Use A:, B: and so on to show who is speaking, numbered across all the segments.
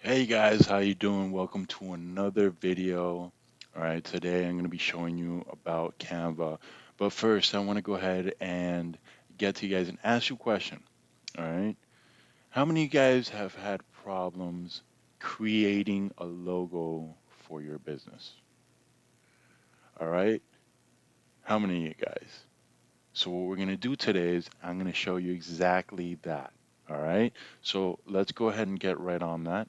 A: Hey guys, how you doing? Welcome to another video. All right, today I'm going to be showing you about Canva. But first, I want to go ahead and get to you guys and ask you a question. All right. How many of you guys have had problems creating a logo for your business? All right. How many of you guys? So what we're going to do today is I'm going to show you exactly that. All right. So let's go ahead and get right on that.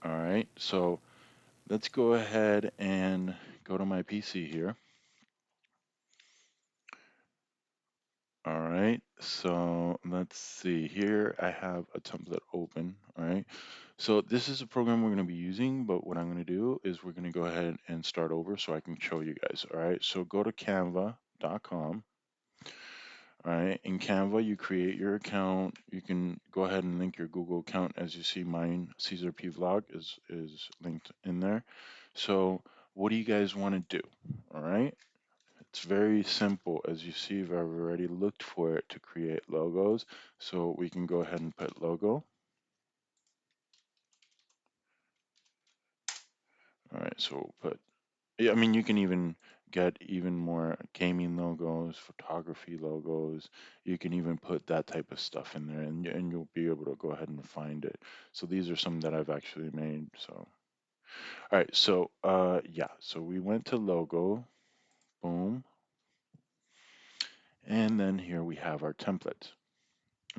A: All right. So let's go ahead and go to my PC here. All right, so let's see here. I have a template open. All right, so this is a program we're going to be using, but what I'm going to do is we're going to go ahead and start over so I can show you guys. All right, so go to canva.com. All right, in Canva, you create your account. You can go ahead and link your Google account. As you see, mine, Caesar P Vlog, is linked in there. So, what do you guys want to do? All right. It's very simple. As you see, I've already looked for it to create logos. So we can go ahead and put logo. All right, so we'll put, yeah, I mean, you can even get even more gaming logos, photography logos. You can even put that type of stuff in there and you'll be able to go ahead and find it. So these are some that I've actually made. So, all right, so yeah, so we went to logo, boom. And then here we have our template.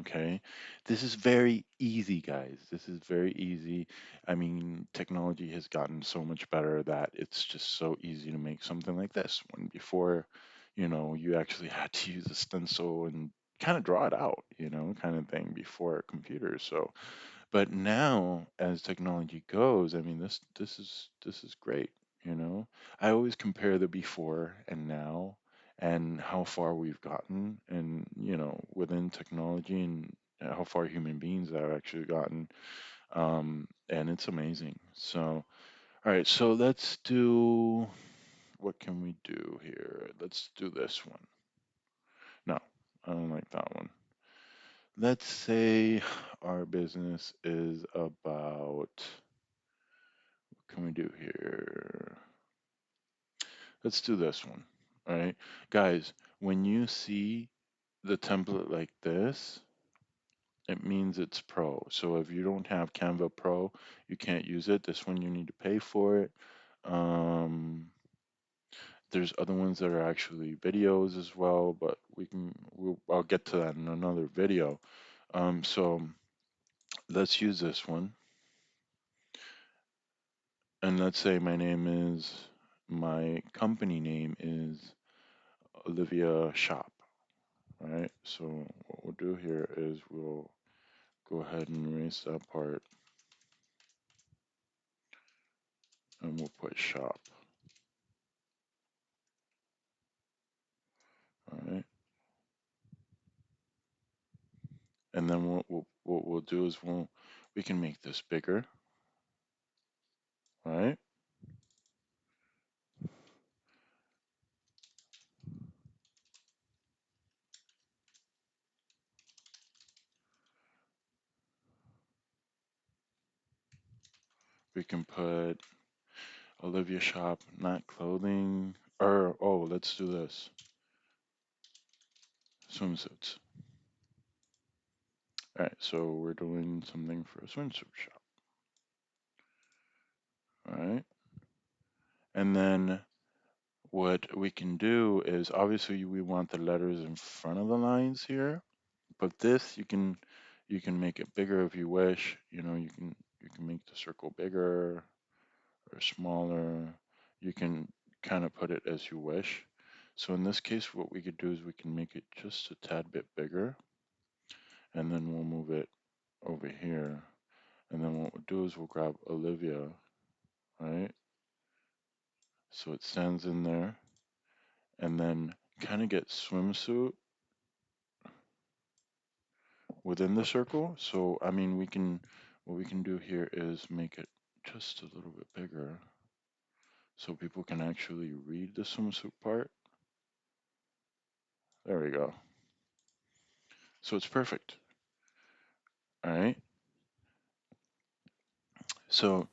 A: Okay, this is very easy, guys. This is very easy. I mean, technology has gotten so much better that it's just so easy to make something like this. When before, you actually had to use a stencil and kind of draw it out, kind of thing before computers. So, but now as technology goes, I mean, this is great, you know. I always compare the before and now and how far we've gotten and, within technology and how far human beings have actually gotten. And it's amazing. So, all right, so let's do, what can we do here? Let's do this one. No, I don't like that one. Let's say our business is about, what can we do here? Let's do this one. All right. Guys, when you see the template like this, it means it's pro. So if you don't have Canva Pro, you can't use it. This one you need to pay for it. Um, there's other ones that are actually videos as well, but I'll get to that in another video. So let's use this one. And let's say my company name is Olivia Shop, right? So what we'll do here is we'll go ahead and erase that part and we'll put shop, all right? And then what we'll do is we can make this bigger, all right? We can put Olivia Shop, not clothing, or oh, let's do this, swimsuits. All right, so we're doing something for a swimsuit shop, all right? And then what we can do is obviously we want the letters in front of the lines here, but this you can make it bigger if you wish. You can make the circle bigger or smaller. You can kind of put it as you wish. So in this case, what we could do is we can make it just a tad bit bigger, and then we'll move it over here. And then what we'll do is we'll grab Olivia, right? So it stands in there, and then kind of get swimsuit within the circle. So, I mean, what we can do here is make it just a little bit bigger. so people can actually read the swimsuit part. There we go. So it's perfect. All right. So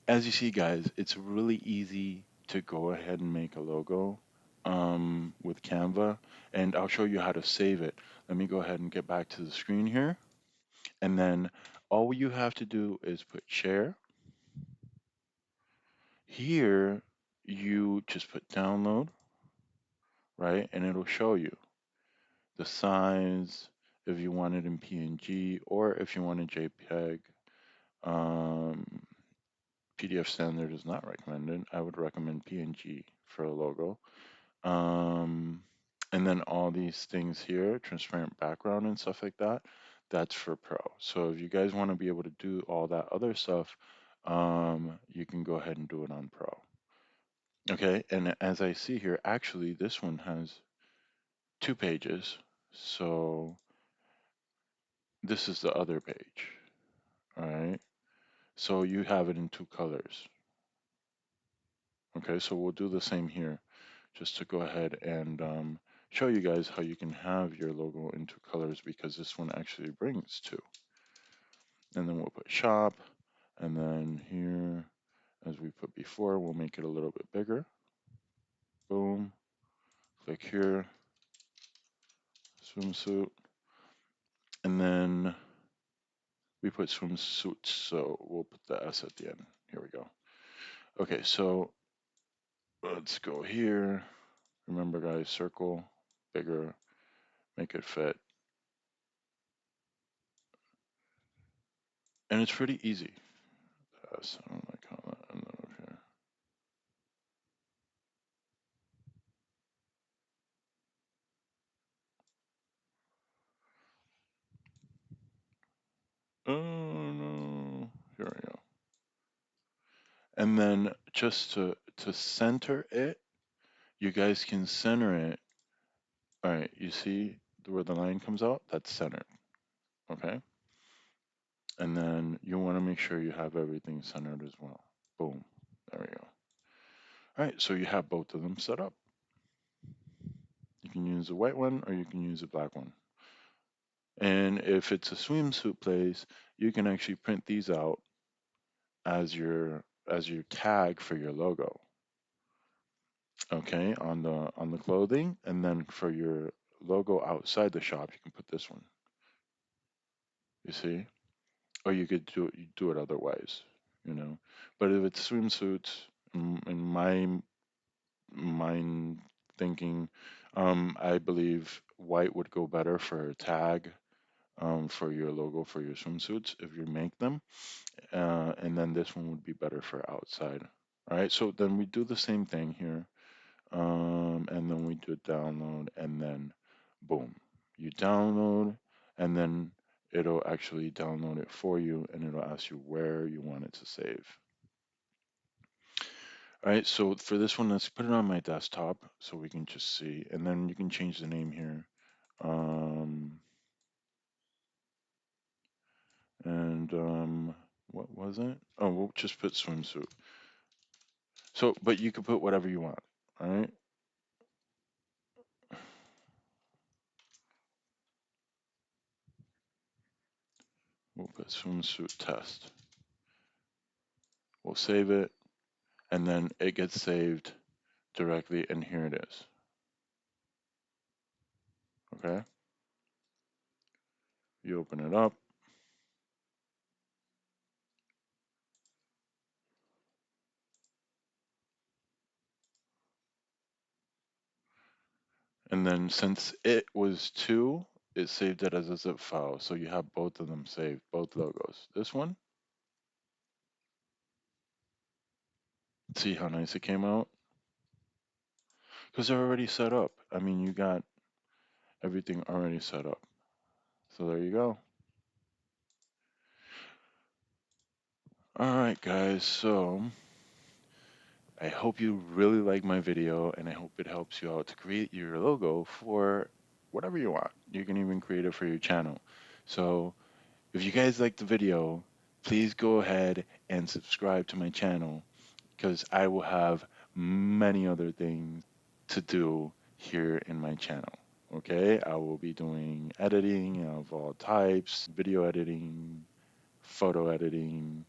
A: as you see, guys, it's really easy to go ahead and make a logo with Canva, and I'll show you how to save it. Let me go ahead and get back to the screen here, and then all you have to do is put share. Here, you just put download, right? And it'll show you the size, if you want it in PNG or if you want a JPEG. Um, PDF standard is not recommended. I would recommend PNG for a logo. Um, and then all these things here, transparent background and stuff like that, that's for Pro. So if you guys want to be able to do all that other stuff, you can go ahead and do it on Pro. Okay, and as I see here, actually this one has 2 pages. So this is the other page. All right. So you have it in 2 colors. Okay, so we'll do the same here, just to go ahead and show you guys how you can have your logo in 2 colors, because this one actually brings two. And then we'll put shop, and then here, as we put before, we'll make it a little bit bigger. Boom. Click here, swimsuit, and then we put swimsuits, so we'll put the S at the end. Here we go. Okay, so let's go here. Remember, guys, circle, bigger, make it fit. And it's pretty easy. S, I don't like how that ended up here. Oh no. Here we go. And then just to center it, you guys can center it. All right, you see where the line comes out? That's centered. Okay. And then you want to make sure you have everything centered as well. Boom. There we go. All right, so you have both of them set up. You can use a white one or you can use a black one. And if it's a swimsuit place, you can actually print these out as your tag for your logo. Okay, on the clothing, and then for your logo outside the shop, you can put this one. You see, or you could do it otherwise, you know. But if it's swimsuits, in my mind thinking, I believe white would go better for a tag, for your logo for your swimsuits if you make them, and then this one would be better for outside. All right, so then we do the same thing here. And then we do download, and then boom, you download, and then it'll actually download it for you, and it'll ask you where you want it to save. All right, so for this one, let's put it on my desktop so we can just see, and then you can change the name here. Um, and what was it? Oh, we'll just put swimsuit. So, but you can put whatever you want. All right. We'll put swimsuit test. We'll save it, and then it gets saved directly, and here it is. Okay, you open it up, and then since it was two, it saved it as a zip file, so you have both of them saved, both logos. This one, see how nice it came out? Because they're already set up. I mean, you got everything already set up. So there you go. All right, guys, so I hope you really like my video, and I hope it helps you out to create your logo for whatever you want. You can even create it for your channel. So if you guys like the video, please go ahead and subscribe to my channel, because I will have many other things to do here in my channel. Okay, I will be doing editing of all types, video editing, photo editing,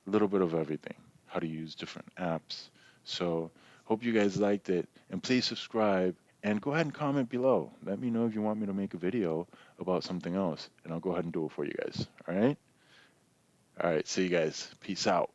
A: a little bit of everything, how to use different apps. So, hope you guys liked it, and please subscribe and go ahead and comment below. Let me know if you want me to make a video about something else, and I'll go ahead and do it for you guys. All right? All right, see you guys. Peace out.